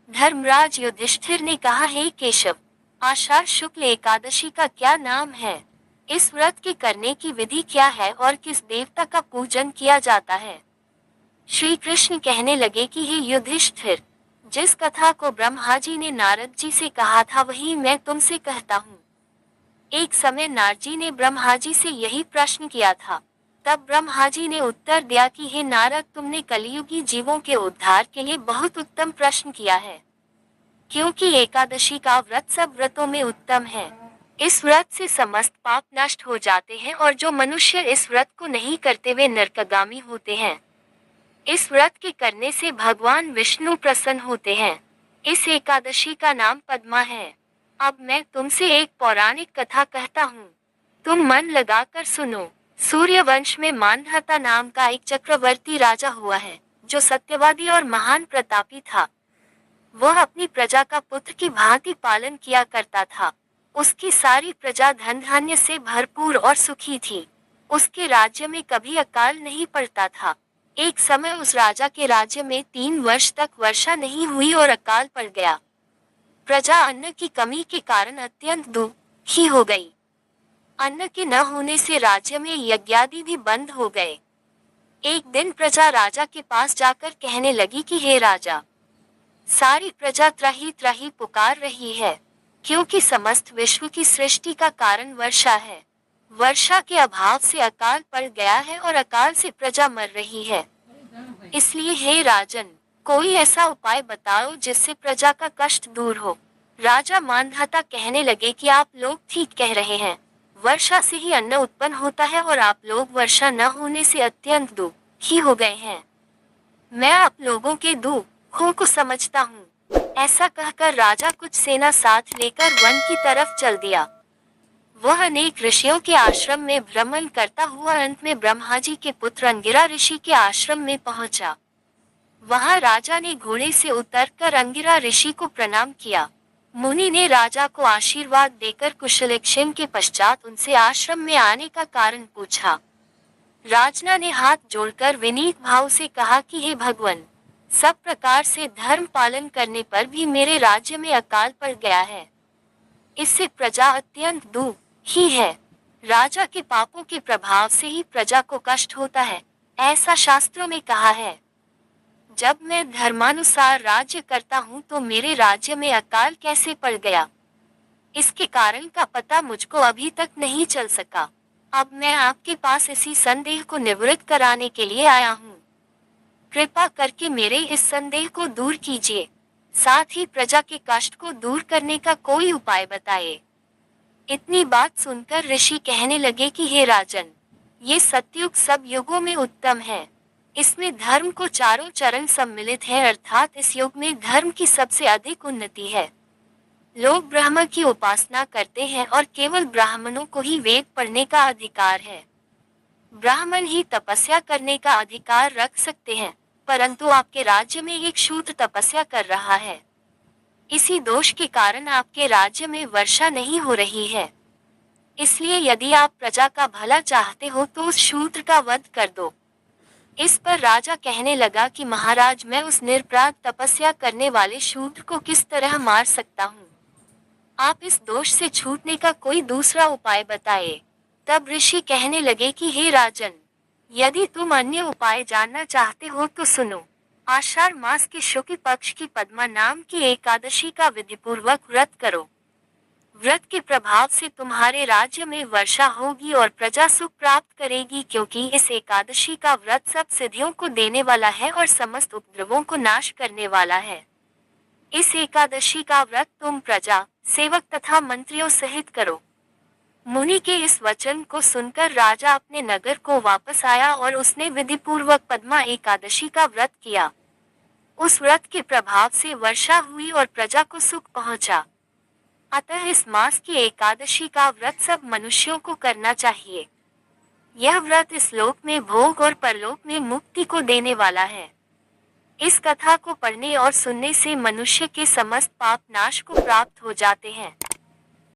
धर्मराज युधिष्ठिर ने कहा, हे केशव, आषाढ़ शुक्ल एकादशी का क्या नाम है? इस व्रत के करने की विधि क्या है और किस देवता का पूजन किया जाता है? श्री कृष्ण कहने लगे कि हे युधिष्ठिर, जिस कथा को ब्रह्मा जी ने नारद जी से कहा था वही मैं तुमसे कहता हूँ। एक समय नारद जी ने ब्रह्मा जी से यही प्रश्न किया था। तब ब्रह्मा जी ने उत्तर दिया कि हे नारद, तुमने कलियुगी जीवों के उद्धार के लिए बहुत उत्तम प्रश्न किया है, क्योंकि एकादशी का व्रत सब व्रतों में उत्तम है। इस व्रत से समस्त पाप नष्ट हो जाते हैं और जो मनुष्य इस व्रत को नहीं करते वे नरकगामी होते हैं। इस व्रत के करने से भगवान विष्णु प्रसन्न होते हैं। इस एकादशी का नाम पद्मा है। अब मैं तुमसे एक पौराणिक कथा कहता हूँ, तुम मन लगाकर सुनो। सूर्यवंश में मांधाता नाम का एक चक्रवर्ती राजा हुआ है, जो सत्यवादी और महान प्रतापी था। वह अपनी प्रजा का पुत्र की भांति पालन किया करता था। उसकी सारी प्रजा धन धान्य से भरपूर और सुखी थी। उसके राज्य में कभी अकाल नहीं पड़ता था। एक समय उस राजा के राज्य में 3 वर्ष तक वर्षा नहीं हुई और अकाल पड़ गया। प्रजा अन्न की कमी के कारण अत्यंत दुखी हो गई। अन्न के न होने से राज्य में यज्ञादि भी बंद हो गए। एक दिन प्रजा राजा के पास जाकर कहने लगी कि हे राजा, सारी प्रजा त्राही त्राही पुकार रही है, क्योंकि समस्त विश्व की सृष्टि का कारण वर्षा है। वर्षा के अभाव से अकाल पड़ गया है और अकाल से प्रजा मर रही है। इसलिए हे राजन, कोई ऐसा उपाय बताओ जिससे प्रजा का कष्ट दूर हो। राजा मांधाता कहने लगे कि आप लोग ठीक कह रहे हैं। वर्षा से ही अन्न उत्पन्न होता है और आप लोग वर्षा न होने से अत्यंत दुखी हो गए हैं। मैं आप लोगों के दुखों को समझता हूँ। ऐसा कहकर राजा कुछ सेना साथ लेकर वन की तरफ चल दिया। वह अनेक ऋषियों के आश्रम में भ्रमण करता हुआ अंत में ब्रह्मा जी के पुत्र अंगिरा ऋषि के आश्रम में पहुंचा। वहां राजा ने घोड़े से उतरकर अंगिरा ऋषि को प्रणाम किया। मुनि ने राजा को आशीर्वाद देकर कुशलक्षेम के पश्चात उनसे आश्रम में आने का कारण पूछा। राजा ने हाथ जोड़कर विनीत भाव से कहा कि हे भगवान, सब प्रकार से धर्म पालन करने पर भी मेरे राज्य में अकाल पड़ गया है। इससे प्रजा अत्यंत दुखी है। राजा के पापों के प्रभाव से ही प्रजा को कष्ट होता है, ऐसा शास्त्रों में कहा है। जब मैं धर्मानुसार राज्य करता हूँ तो मेरे राज्य में अकाल कैसे पड़ गया, इसके कारण का पता मुझको अभी तक नहीं चल सका। अब मैं आपके पास इसी संदेह को निवृत्त कराने के लिए आया हूँ। कृपा करके मेरे इस संदेह को दूर कीजिए, साथ ही प्रजा के कष्ट को दूर करने का कोई उपाय बताइए। इतनी बात सुनकर ऋषि कहने लगे कि हे राजन, ये सतयुग सब युगों में उत्तम है। इसमें धर्म को चारों चरण सम्मिलित है, अर्थात इस युग में धर्म की सबसे अधिक उन्नति है। लोग ब्रह्म की उपासना करते हैं और केवल ब्राह्मणों को ही वेद पढ़ने का अधिकार है। ब्राह्मण ही तपस्या करने का अधिकार रख सकते हैं, परंतु आपके राज्य में एक शूद्र तपस्या कर रहा है। इसी दोष के कारण आपके राज्य में वर्षा नहीं हो रही है। इसलिए यदि आप प्रजा का भला चाहते हो तो उस शूद्र का वध कर दो। इस पर राजा कहने लगा कि महाराज, मैं उस निरपराध तपस्या करने वाले शूद्र को किस तरह मार सकता हूँ? आप इस दोष से छूटने का कोई दूसरा उपाय बताइए। तब ऋषि कहने लगे कि हे राजन, यदि तुम अन्य उपाय जानना चाहते हो तो सुनो। आषाढ़ मास के शुक्ल पक्ष की पद्मा नाम की एकादशी का विधिपूर्वक व्रत करो। व्रत के प्रभाव से तुम्हारे राज्य में वर्षा होगी और प्रजा सुख प्राप्त करेगी, क्योंकि इस एकादशी का व्रत सब सिद्धियों को देने वाला है और समस्त उपद्रवों को नाश करने वाला है। इस एकादशी का व्रत तुम प्रजा, सेवक तथा मंत्रियों सहित करो। मुनि के इस वचन को सुनकर राजा अपने नगर को वापस आया और उसने विधिपूर्वक पद्मा एकादशी का व्रत किया। उस व्रत के प्रभाव से वर्षा हुई और प्रजा को सुख पहुंचा। अतः इस मास की एकादशी का व्रत सब मनुष्यों को करना चाहिए। यह व्रत इस लोक में भोग और परलोक में मुक्ति को देने वाला है। इस कथा को पढ़ने और सुनने से मनुष्य के समस्त पाप नाश को प्राप्त हो जाते हैं।